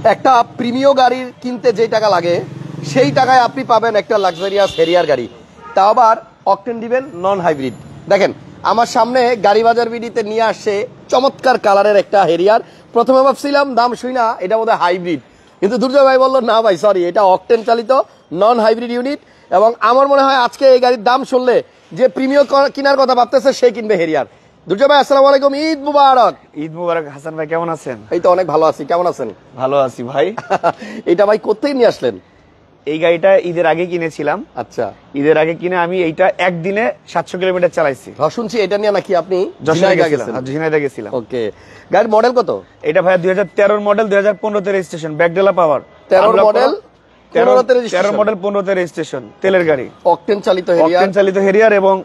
একটা প্রিমিয়াম গাড়ির কিনতে যে টাকা লাগে সেই টাকায় আপনি পাবেন একটা লাক্সারিয়াস হেরিয়ার গাড়ি, তাও আবার অকটেন দিবেন নন হাইব্রিড। দেখেন আমার সামনে গাড়ি বাজার বিডিতে নিয়ে আসছে চমৎকার কালারের একটা হেরিয়ার। প্রথমে ভাবছিলাম দাম শুই না এটা বোধহয় হাইব্রিড, কিন্তু দুর্জয় ভাই বললো না ভাই সরি, এটা অকটেন চালিত নন হাইব্রিড ইউনিট। এবং আমার মনে হয় আজকে এই গাড়ির দাম শুনলে যে প্রিমিয়াম কেনার কথা ভাবতেছে সে কিনবে হেরিয়ার। দুর্জয় ভাই আসসালামু আলাইকুম, ঈদ মুবারক। ঈদ মুবারক হাসান ভাই, কেমন আছেন? এই তো অনেক ভালো আছি, কেমন আছেন? ভালো আছি ভাই। এটা ভাই কোথায় নিয়ে আসলেন? এই গাড়িটা ঈদের আগে কিনেছিলাম। আচ্ছা, ঈদের আগে কিনে আমি এইটা একদিনে 700 কিলোমিটার চালাইছি। শুনছি এটা নিয়ে নাকি আপনি ঝিনাইদহ গেছিলাম। ওকে, গাড়ির মডেল কত? এটা ভাই 2013 মডেল, 2015 তে রেজিস্ট্রেশন, ব্যাকডেলা পাওয়ার। 13 মডেল 13 মডেল 15 তে রেজিস্ট্রেশন, তেলের গাড়ি, অকটেন চালিত হেরিয়ার। এবং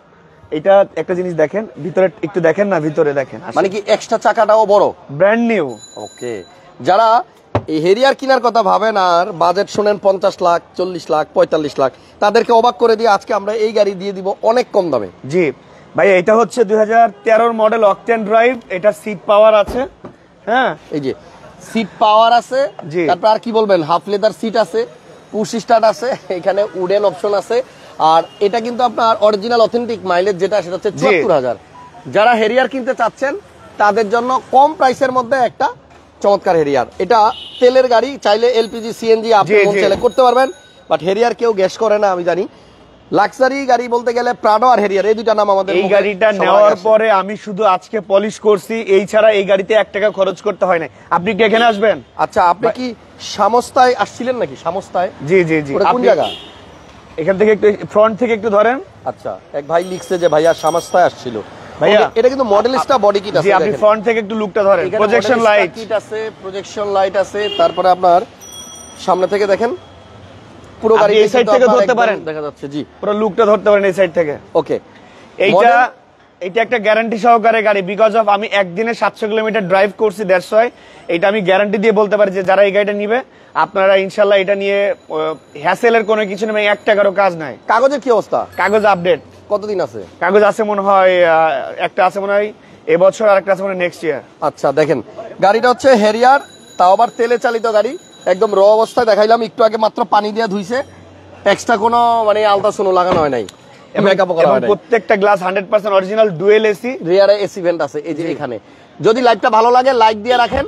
এটা একটা জিনিস দেখেন, ভিতরে একটু দেখেন না, ভিতরে দেখেন, মানে কি এক্সট্রা চাকাটাও বড়, ব্র্যান্ড নিউ। ওকে, যারা এই হেরিয়ার কেনার কথা ভাবেন আর বাজেট শুনেন 50 লাখ 40 লাখ 45 লাখ, তাদেরকে অবাক করে দিয়ে আজকে আমরা এই গাড়ি দিয়ে দিব অনেক কম দামে। জি ভাই, এটা হচ্ছে 2013 মডেল অকটেন ড্রাইভ। এটা সিট পাওয়ার আছে, হ্যাঁ এই যে সিট পাওয়ার আছে, তারপর আর কি বলবেন, হাফ লেদার সিট আছে, পুশ স্টার্ট আছে, এখানে উডেন অপশন আছে। আর এটা কিন্তু আপনার অরিজিনাল অথেন্টিক মাইলেজ যেটা সেটা হচ্ছে 74,000। যারা হেরিয়ার কিনতে চাচ্ছেন তাদের জন্য কম প্রাইসের মধ্যে একটা চমৎকার হেরিয়ার। এটা তেলের গাড়ি, চাইলে এলপিজি সিএনজি আপনি চাইলে করতে পারবেন, বাট হেরিয়ার কেউ গ্যাস করে না আমি জানি। লাক্সারি গাড়ি বলতে গেলে প্রাডো আর হেরিয়ার, এই দুইটা নাম আমাদের। এই গাড়িটা নেওয়ার পরে আমি শুধু আজকে পলিশ করছি, এই ছাড়া এই গাড়িতে 1 টাকা খরচ করতে হয় না। আপনি কি এখানে আসবেন? আচ্ছা, আপনি কি সামস্তায় আসছিলেন নাকি? সামস্তায়? জি জি জি। কোন জায়গা? এখান থেকে একটু ফ্রন্ট থেকে একটু ধরেন। আচ্ছা, এক ভাই লিখছে যে ভাইয়া সামস্তায় আসছিল। ভাইয়া এটা কিন্তু মডেলিস্টা বডি কিট আছে। জি, আপনি ফ্রন্ট থেকে একটু লুকটা ধরেন, প্রজেকশন লাইট কিট আছে, প্রজেকশন লাইট আছে। তারপরে আপনার সামনে থেকে দেখেন পুরো গাড়ি এই সাইড থেকে ধরতে পারেন, দেখা যাচ্ছে। জি, পুরো লুকটা ধরতে পারেন এই সাইড থেকে। ওকে, এইটা একটা গ্যারান্টি সহকারে গাড়ি, বিকজ অফ আমি একদিনে 700 কিলোমিটার ড্রাইভ করছি, দ্যাটস ওয়াই এটা আমি গ্যারান্টি দিয়ে বলতে পারি যে যারা এই গাড়িটা নিবে আপনারা ইনশাআল্লাহ এটা নিয়ে হ্যাসেলের কোনো কিছু নেই, 1 টাকারও কাজ নাই। কাগজের কি অবস্থা? কাগজ আপডেট কতদিন আছে? কাগজ আছে মনে হয় একটা আছে মনে হয় এবছর, আর একটা আছে মনে হয় নেক্সট ইয়ার। আচ্ছা, দেখেন গাড়িটা হচ্ছে হেরিয়ার, তাও আবার তেলে চালিত গাড়ি, একদম র অবস্থায় দেখাইলাম। একটু আগে মাত্র পানি দিয়ে ধুইছে, এক্সট্রা কোনো মানে আলট্রাসাউন্ড লাগানো হয় নাই, প্রত্যেকটা গ্লাস 100% অরিজিনাল ডুয়েল এসি, রিয়ারে এসি ভেন্ট আছে এই যে এখানে। যদি লাইভটা ভালো লাগে লাইক দিয়ে রাখেন।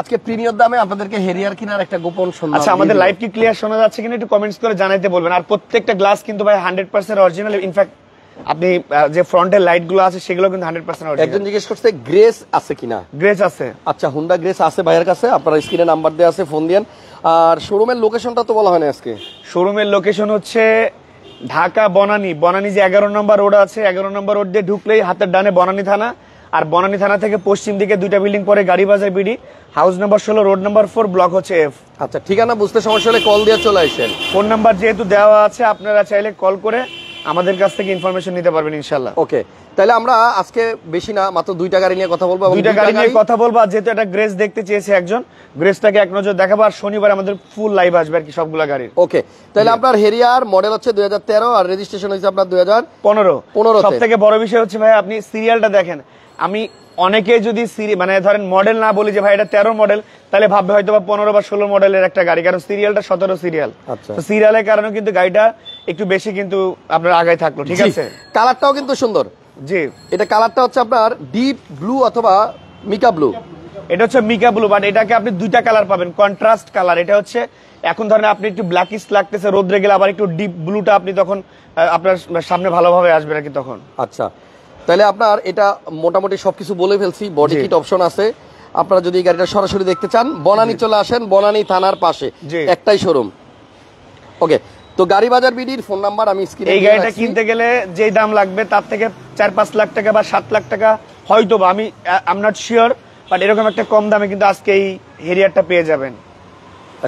আজকে প্রিমিয়াম দামে আপনাদেরকে হেরিয়ার কেনার একটা গোপন সন্ধান। আচ্ছা, আমাদের লাইভ কি ক্লিয়ার শোনা যাচ্ছে কিনা একটু কমেন্টস করে জানাতে বলবেন। আর প্রত্যেকটা গ্লাস কিন্তু ভাই 100% অরিজিনাল। ইনফ্যাক্ট আপনি যে ফ্রন্টের লাইট গুলো আছে সেগুলো কিন্তু 100% অরিজিনাল। একজন জিজ্ঞেস করছে গ্রেস আছে কিনা? গ্রেস আছে। আচ্ছা, হুন্ডা গ্রেস আছে ভাইয়ের কাছে, আপনারা স্ক্রিনে নাম্বার দেওয়া আছে, ফোন দিয়েন। আর শোরুমের লোকেশনটা তো বলা হয় না আজকে। শোরুমের লোকেশন হচ্ছে ঢাকা বনানী, বনানী যে 11 নম্বর রোড আছে, 11 নম্বর রোড দিয়ে ঢুকলেই হাতের ডানে বনানী থানা। আর বনানী থানা থেকে পশ্চিম দিকে 2টা বিল্ডিং পরে গাড়ি বাজার BD, house number 16, road number 4, block হচ্ছে এফ। আচ্ছা, ঠিকানা বুঝতে সমস্যা হলে কল দিয়ে চলে আসেন। ফোন নাম্বার যেহেতু দেওয়া আছে, আপনারা চাইলে কল করে আমাদের কাছ থেকে ইনফরমেশন নিতে পারবেন ইনশাআল্লাহ। ওকে, তাহলে আমরা আজকে বেশি না মাত্র 2টা গাড়ি নিয়ে কথা বলবো। 2টা গাড়ি নিয়ে কথা বলবো। যেহেতু একটা গ্রেস দেখতে চেয়েছে একজন, গ্রেসটাকে এক নজর দেখাবো। আর শনিবার আমাদের ফুল লাইভ আসবে আর কি সবগুলা গাড়ির। ওকে, তাহলে আপনার হেরিয়ার মডেল হচ্ছে 2013 আর রেজিস্ট্রেশন হয়েছে আপনার 2015। সব থেকে বড় বিষয় হচ্ছে ভাই আপনি সিরিয়ালটা দেখেন। আমি অনেকে যদি মানে ধরেন মডেল না বলি যে ভাই এটা 13 মডেল, তাহলে ভাববে হয়তো বা 15 বা 16 মডেলের একটা গাড়ি, কারণ সিরিয়ালটা 17 সিরিয়াল। তো সিরিয়ালের কারণে কিন্তু গাড়িটা একটু বেশি কিন্তু আপনার আগায় থাকলো। ঠিক আছে, কালারটাও কিন্তু সুন্দর। জি, এটা কালারটা হচ্ছে আপনার ডিপ ব্লু অথবা মিকা ব্লু। এটা হচ্ছে মিকা ব্লু, বাট এটাকে আপনি 2টা কালার পাবেন, কন্ট্রাস্ট কালার। এটা হচ্ছে এখন ধরেন আপনি একটু ব্ল্যাকিশ লাগতেছে রোদ্রে গেলে, আবার একটু ডিপ ব্লুটা আপনি তখন আপনার সামনে ভালোভাবে আসবে নাকি তখন। আচ্ছা, তাহলে আপনার এটা মোটামুটি সবকিছু বলে ফেলছি। বডি কিট অপশন আছে। আপনারা যদি গাড়িটা সরাসরি দেখতে চান বনানী চলে আসেন, বনানী থানার পাশে একটাই শোরুম। ওকে, তো গাড়ি বাজার বিডির ফোন নাম্বার আমি স্ক্রিনে। এই গাড়িটা কিনতে গেলে যে দাম লাগবে তার থেকে 4-5 লাখ টাকা বা 7 লাখ টাকা হয়তো বা, আমি নট শিওর, বাট এরকম একটা কম দামে কিন্তু আজকে এই হেরিয়ারটা পেয়ে যাবেন।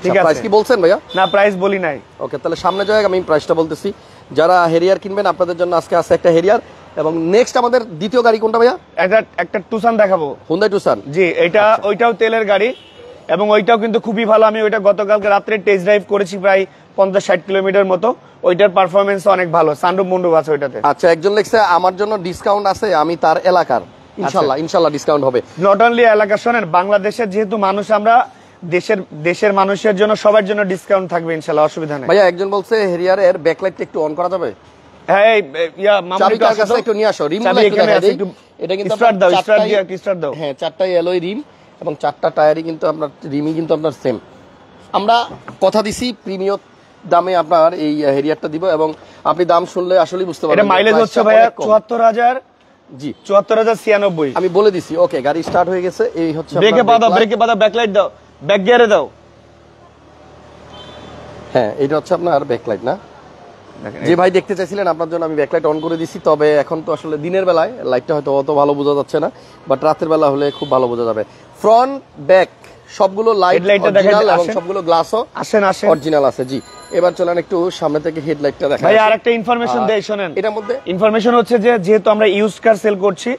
ঠিক আছে, প্রাইস কি বলছেন ভাইয়া? না, প্রাইস বলি নাই। ওকে, তাহলে সামনে যাই আমি প্রাইসটা বলতেছি। যারা হেরিয়ার কিনবেন আপনাদের জন্য আজকে আছে একটা হেরিয়ার। এবং নেক্সট আমাদের দ্বিতীয় গাড়ি কোনটা ভাইয়া? একটা টুসান দেখাবো, হুন্ডাই টুসান। জি, এটা ওইটাও তেলের গাড়ি এবং ওইটাও কিন্তু খুবই ভালো। আমি ওইটা গতকালকে রাত্রে টেস্ট ড্রাইভ করেছি প্রায় 50-60 কিলোমিটার মতো। ওইটার পারফরমেন্স অনেক ভালো, সানরুফ মন্ডুপ আছে ওইটাতে। আচ্ছা, একজন লিখছে আমার জন্য ডিসকাউন্ট আছে, আমি তার এলাকার। ইনশাআল্লাহ ডিসকাউন্ট হবে। নট অনলি এলাকা, শোনেন বাংলাদেশের যেহেতু মানুষ আমরা দেশের মানুষের জন্য, সবার জন্য ডিসকাউন্ট থাকবে ইনশাআল্লাহ, অসুবিধা নেই। ভাইয়া একজন বলছে হেরিয়ারের ব্যাকলাইটটা একটু অন করা যাবে? হ্যাঁ, চাবিটা কাছে একটু নিয়ে আসো, রিমগুলো একটু দেখাই দেই। এটা কিন্তু স্টার্ট দাও, স্টার্ট দিয়ে স্টার্ট দাও। হ্যাঁ, চারটাই অ্যালয় রিম এবং চারটা টায়ারই কিন্তু আপনার রিমই কিন্তু আপনার সেম। আমরা কথা দিছি প্রিমিয়াম দামে আপনার এই হেরিয়ারটা দিব, এবং আপনি দাম শুনলে আসলেই বুঝতে পারবেন। এটা মাইলেজ হচ্ছে ভাইয়া 74,000। জি, 74,096। আমি বলে দিছি। ওকে, গাড়ি স্টার্ট হয়ে গেছে। এই হচ্ছে ব্রেকে পা দাও, ব্রেকে পা দাও, ব্যাকলাইট দাও, ব্যাক গিয়ারে দাও। হ্যাঁ, এটা হচ্ছে আপনার ব্যাকলাইট না? যে ভাই দেখতে চাইছিলেন আপনার জন্য আমি ব্যাকলাইট অন করে দিছি। তবে এখন তো আসলে দিনের বেলায় লাইটটা হয়তো অত ভালো বোঝা যাচ্ছে না, বাট রাতের বেলা হলে খুব ভালো বোঝা যাবে। ফ্রন্ট ব্যাক সবগুলো লাইট অরিজিনাল এবং সবগুলো গ্লাসও আসেন অরিজিনাল আছে। জি, এবার চলেন একটু সামনে থেকে হেডলাইটটা দেখাই। ভাই আরেকটা ইনফরমেশন দেই, শুনেন। এটার মধ্যে ইনফরমেশন হচ্ছে যে যেহেতু আমরা ইউজ কার সেল করছি,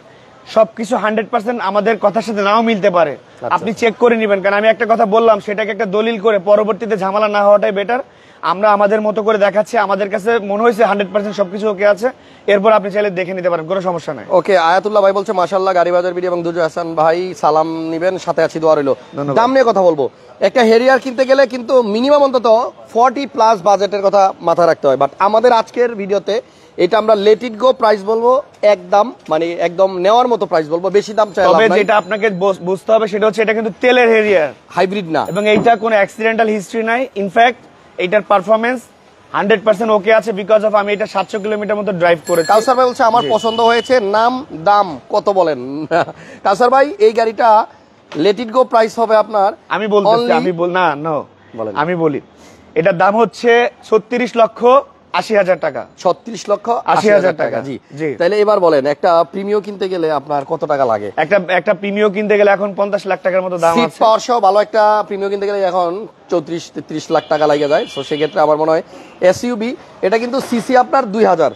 সবকিছু 100% আমাদের কথার সাথে নাও মিলতে পারে। আপনি চেক করে নেবেন, কারণ আমি একটা কথা বললাম সেটাকে একটা দলিল করে পরবর্তীতে ঝামেলা না হওয়াটাই বেটার। আমরা আমাদের মতো করে দেখাচ্ছি, আমাদের কাছে মনে হয়েছে 100% সবকিছু ওকে আছে, এরপর আপনি চাইলে দেখে নিতে পারেন, কোনো সমস্যা নাই। ওকে, আয়াতুল্লাহ ভাই বলছে মাশাআল্লাহ গাড়ি বাজার ভিডিও, এবং দুজু হাসান ভাই সালাম নিবেন, সাথে আছি, দোয়া রইল। দাম নিয়ে কথা বলবো। একটা হেরিয়ার কিনতে গেলে কিন্তু মিনিমাম অন্তত 40+ বাজেটের কথা মাথায় রাখতে হয়, বাট আমাদের আজকের ভিডিওতে এটা আমরা লেট ইট গো প্রাইস বলবো, একদম মানে একদম নেওয়ার মতো প্রাইস বলবো, বেশি দাম চাই না। তবে যেটা আপনাকে বুঝতে হবে সেটা হচ্ছে এটা কিন্তু তেলের হেরিয়ার, হাইব্রিড না, এবং এইটা কোনো অ্যাক্সিডেন্টাল হিস্ট্রি নাই। ইনফ্যাক্ট এইটার পারফরম্যান্স 100% ওকে আছে, বিকজ অফ আমি এটা 700 কিলোমিটার মতো ড্রাইভ করেছি। কাউসার ভাই বলছে আমার পছন্দ হয়েছে, নাম দাম কত বলেন? কাউসার ভাই এই গাড়িটা লেট ইট গো প্রাইস হবে আপনার, আমি বলতেছি, আমি বলি এটার দাম হচ্ছে 36,80,000 টাকা। 36,80,000 টাকা। জি, তাহলে এবার বলেন একটা প্রিমিয়াম কিনতে গেলে আপনার কত টাকা লাগে? একটা প্রিমিয়াম কিনতে গেলে এখন 50 লাখ টাকার মতো দাম আছে। পাওয়ার সহ ভালো একটা প্রিমিয়াম কিনতে গেলে এখন 34-33 লাখ টাকা লাগে যায়। তো সেক্ষেত্রে আমার মনে হয় এসইউবি, এটা কিন্তু সিসি আপনার 2000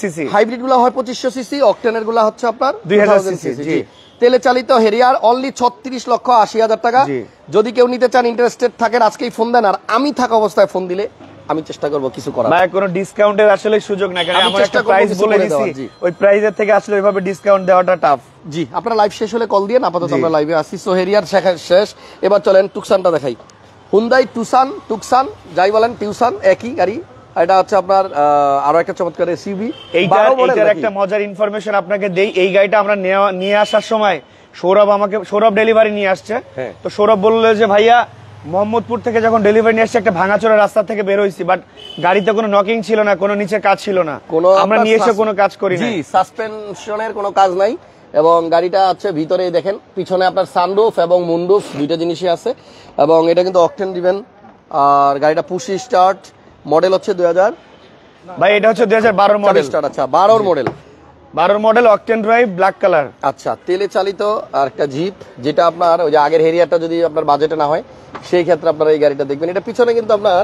সিসি, হাইব্রিড গুলা হয় 2500 সিসি, অকটেনের গুলা হচ্ছে আপনার 2000 সিসি। জি, তেলে চালিত হেরিয়ার অনলি 36,80,000 টাকা। যদি কেউ নিতে চান, ইন্টারেস্টেড থাকেন, আজকেই ফোন দেন, আর আমি থাকা অবস্থায় ফোন দিলে আমি চেষ্টা করব কিছু করার। ভাই কোনো ডিসকাউন্টের আসলে সুযোগ নাই, কারণ আমরা একটা প্রাইস বলে দিছি, ওই প্রাইসের থেকে আসলে ওইভাবে ডিসকাউন্ট দেওয়াটা টাফ। জি, আপনারা লাইভ শেষ হলে কল দিয়ে, আপাতত আমরা লাইভে আসি। সো হেরিয়ার শেষ, এবার চলেন টুকসানটা দেখাই। হুন্ডাই টুকসান যাই বলেন, টিউসান একই গাড়ি। এটা হচ্ছে আপনার আরো একটা চমৎকার এসইউভি। এইটার একটা মজার ইনফরমেশন আপনাকে দেই। এই গাড়িটা আমরা নিয়ে আসার সময় সৌরভ ডেলিভারি নিয়ে আসছে। তো সৌরভ বললো যে ভাইয়া মোহাম্মদপুর থেকে যখন ডেলিভারি নিয়ে আসছে, একটা ভাঙাচোরা রাস্তা থেকে বের হইছি, বাট গাড়িতে কোনো নকিং ছিল না, কোনো নিচে কাজ ছিল না, আমরা নিয়ে এসে কোনো কাজ করি না। জি, সাসপেনশনের কোনো কাজ নাই, এবং গাড়িটা হচ্ছে ভিতরে দেখেন, পিছনে আপনার সানরুফ এবং মুনরুফ দুইটা জিনিসই আছে, এবং এটা কিন্তু অকটেন দিবেন। আর গাড়িটা পুশ স্টার্ট, মডেল হচ্ছে 2000। ভাই এটা হচ্ছে 2012 মডেল। আচ্ছা, 12 model, octane drive, black colour. আচ্ছা, তেলে চালিত আর একটা জিপ, যেটা আপনার ওই যে আগের হেরিয়ারটা যদি আপনার বাজেটে না হয়, সেই ক্ষেত্রে আপনারা এই গাড়িটা দেখবেন। এটা পিছনে কিন্তু আপনার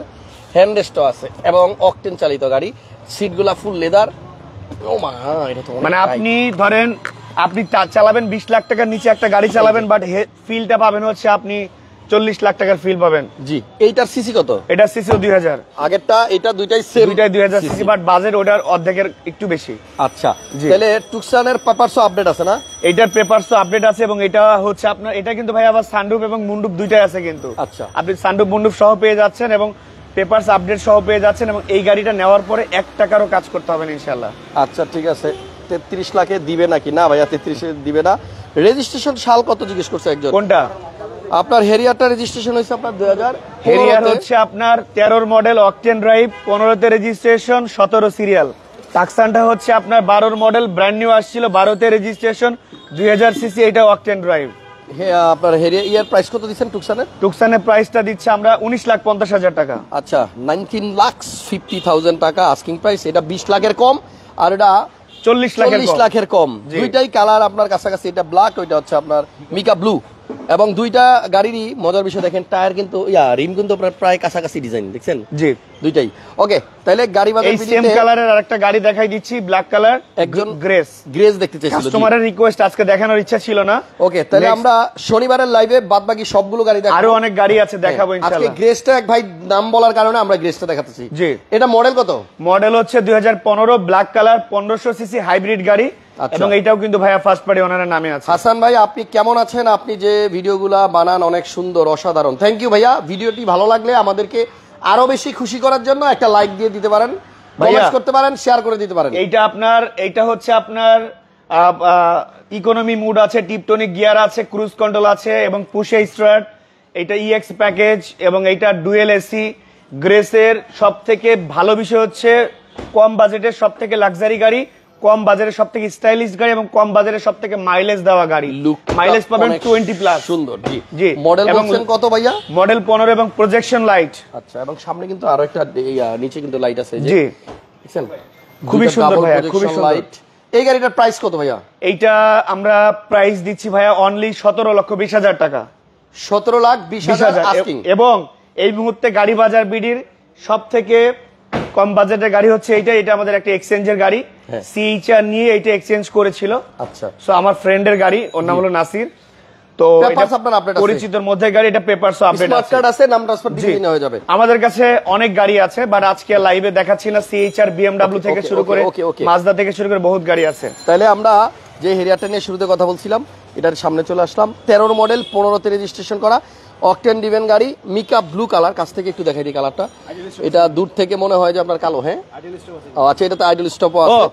হ্যান্ড রেস্টও আছে, এবং অকটেন চালিত গাড়ি, সিটগুলা ফুল লেদার। ও মা, এটা তো মানে আপনি ধরেন আপনি চালাবেন 20 লাখ টাকার নিচে একটা গাড়ি চালাবেন, বাট ফিলটা পাবেন হচ্ছে আপনি 40 লাখ টাকার ফিল পাবেন। জি, এইটার সিসি কত? এটা সিসি 2000। আগেরটা এটা দুইটাই সেম, 2000 সিসি, বাট বাজেট ওটার অর্ধেকের একটু বেশি। আচ্ছা, তাহলে টুকসানের পেপারসও আপডেট আছে না? এটার পেপারসও আপডেট আছে, এবং এটা হচ্ছে আপনার এটা কিন্তু ভাই আবার সানরুফ এবং মুন্ডুপ দুইটাই আছে কিন্তু। আচ্ছা, আপনি সানরুফ মুন্ডুপ সহ পেয়ে যাচ্ছেন, এবং পেপারস আপডেট সহ পেয়ে যাচ্ছেন, এবং এই গাড়িটা নেওয়ার পরে 1 টাকারও কাজ করতে হবে না ইনশাআল্লাহ। আচ্ছা, ঠিক আছে। 33 লাখে দিবে নাকি? না ভাইয়া, 33 এ দিবে না। রেজিস্ট্রেশন সাল কত জিজ্ঞেস করছে একজন। কোনটা? আপনার হেরিয়ারটা রেজিস্ট্রেশন হয়েছে আপনার 2000। হেরিয়ার হচ্ছে আপনার 13 মডেল, অকটেন ড্রাইভ, 15তে রেজিস্ট্রেশন, 17 সিরিয়াল। টাকসানটা হচ্ছে আপনার 12 মডেল, ব্র্যান্ড নিউ আসছিল, 12তে রেজিস্ট্রেশন, 2000 সিসি, এটা অকটেন ড্রাইভ। আপনার হেরিয়ার প্রাইস কত দিচ্ছেন টুকসানের? টুকসানের প্রাইসটা দিচ্ছে আমরা 19,50,000 টাকা। আচ্ছা, 19,50,000 টাকা আস্কিং প্রাইস। এটা 20 লাখের কম, আর এটা 40 লাখের কম। দুইটাই কালার আপনার কাছাকাছি, এটা ব্ল্যাক, ওইটা হচ্ছে আপনার মিকা ব্লু। এবং দুইটা গাড়িরই মজার বিষয় দেখেন, টায়ার কিন্তু রিম কিন্তু আপনার প্রায় কাছাকাছি ডিজাইন, দেখছেন? জি, দুইটাই। ওকে, তাহলে গাড়ি বাজার ভিডিওতে সেম কালারের আরেকটা গাড়ি দেখাই দিচ্ছি, ব্ল্যাক কালার, একজন গ্রেস দেখতে চাইছিল, কাস্টমারের রিকোয়েস্ট, আজকে দেখানোর ইচ্ছা ছিল না। ওকে, তাহলে আমরা শনিবারের লাইভে বাদবাকি সবগুলো গাড়ি দেখাবো, আরো অনেক গাড়ি আছে দেখাবো ইনশাআল্লাহ। আজকে গ্রেসটা এক ভাই নাম বলার কারণে আমরা গ্রেসটা দেখাতেছি। জি, এটা মডেল কত? মডেল হচ্ছে 2015, ব্ল্যাক কালার, 1500 সিসি হাইব্রিড গাড়ি, আচ্ছা। এবং এটাও কিন্তু ভাইয়া ফার্স্ট পার্টি ওনারের নামে আছে। হাসান ভাই আপনি কেমন আছেন? আপনি যে ভিডিওগুলা বানান অনেক সুন্দর, অসাধারণ। থ্যাংক ইউ ভাইয়া। ভিডিওটি ভালো লাগলে আমাদেরকে আরো বেশি খুশি করার জন্য একটা লাইক দিয়ে দিতে পারেন, কমেন্ট করতে পারেন, শেয়ার করে দিতে পারেন। এইটা হচ্ছে আপনার ইকোনমি মুড আছে, টিপটনিক গিয়ার আছে, ক্রুজ কন্ট্রোল আছে এবং পুশে স্টার্ট। এটা ইএক্স প্যাকেজ এবং এইটা ডুয়েল এসি। গ্রেসের সব থেকে ভালো বিষয় হচ্ছে কম বাজেটের সব থেকে লাক্সারি গাড়ি, কম বাজারের সব থেকে স্টাইলিশ গাড়ি এবং কম বাজারের সব থেকে মাইলেজ দেওয়া গাড়ি। মাইলেজ পাবেন 20+। সুন্দর। জি জি। মডেল বলছেন কত ভাইয়া? মডেল 15 এবং প্রজেকশন লাইট। আচ্ছা, এবং সামনে কিন্তু আরো একটা নিচে কিন্তু লাইট আছে। জি, দেখছেন? খুবই সুন্দর ভাইয়া, খুবই সুন্দর। এই গাড়িটার প্রাইস কত ভাইয়া? এইটা আমরা প্রাইস দিচ্ছি ভাইয়া অনলি 17,20,000 টাকা। 17,20,000 আস্কিং। এবং এই মুহূর্তে গাড়ি বাজার বিডির সব থেকে কম বাজেটের গাড়ি হচ্ছে এইটা। এটা আমাদের একটা এক্সচেঞ্জের গাড়ি, সিএইচআর নিয়ে এটা এক্সচেঞ্জ করেছিল। আচ্ছা, সো আমার ফ্রেন্ডের গাড়ি, ওর নাম হলো নাসির। তো পরিচিতর মধ্যে গাড়ি, এটা পেপারস আপডেট আছে, নাম ট্রান্সফার দিলে হয়ে যাবে। আমাদের কাছে অনেক গাড়ি আছে, বাট আজকে লাইভে দেখাচ্ছি না। সিএইচআর, বিএমডব্লিউ থেকে শুরু করে মাজদা থেকে শুরু করে বহুত গাড়ি আছে। তাহলে আমরা যে হেরিয়ারটা নিয়ে শুরুতে কথা বলছিলাম এটার সামনে চলে আসলাম। 13 মডেল, 15তে রেজিস্ট্রেশন করা, অকটেন ডিভেন গাড়ি, মিকা ব্লু কালার। কাছ থেকে একটু দেখাই দিই কালারটা। এটা দূর থেকে মনে হয় যে আপনার কালো। হ্যাঁ, আচ্ছা, এটাতে আইডল স্টপও আছে।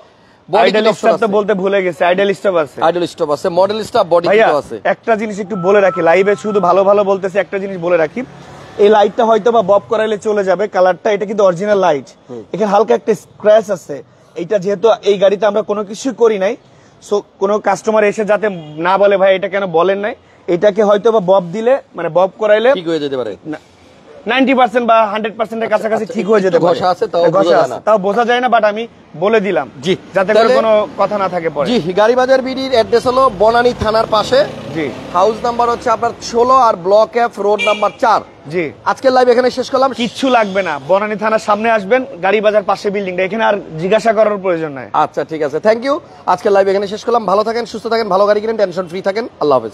আইডল স্টপ তো বলতে ভুলে গেছে, আইডল স্টপ আছে, আইডল স্টপ আছে, মডেল স্টপ, বডি কিট আছে। একটা জিনিস একটু বলে রাখি, লাইভে শুধু ভালো ভালো বলতেছি, একটা জিনিস বলে রাখি। এই লাইটটা হয়তো বা বব করাইলে চলে যাবে, কালারটা এটা কিন্তু অরিজিনাল লাইট। এখানে হালকা একটা স্ক্র্যাচ আছে। এইটা যেহেতু এই গাড়িতে আমরা কোনো কিছু করি নাই, সো কোনো কাস্টমার এসে যাতে না বলে ভাই এটা কেন বলেন নাই, এটাকে হয়তো বা বব দিলে, মানে বব করাইলে ঠিক হয়ে যেতে পারে। 90% বা 100% এর কাছাকাছি ঠিক হয়ে যেতে পারে। ঘষা আছে তাও বোঝা যায় না, বাট আমি বলে দিলাম জি, যাতে করে কোনো কথা না থাকে পরে। জি, গাড়িবাজার বিডির অ্যাড্রেস হলো বনানী থানার পাশে। জি, হাউস নাম্বার হচ্ছে আপনার 16 আর ব্লক এফ রোড নাম্বার 4। জি, আজকের লাইভ এখানে শেষ করলাম। কিচ্ছু লাগবে না, বনানী থানার সামনে আসবেন, গাড়িবাজার পাশে বিল্ডিংটা, এখানে আর জিজ্ঞাসা করার প্রয়োজন নাই। আচ্ছা, ঠিক আছে, থ্যাংক ইউ। আজকের লাইভ এখানে শেষ করলাম। ভালো থাকেন, সুস্থ থাকেন, ভালো গাড়ি কিনেন, টেনশন ফ্রি থাকেন। আল্লাহ হাফেজ।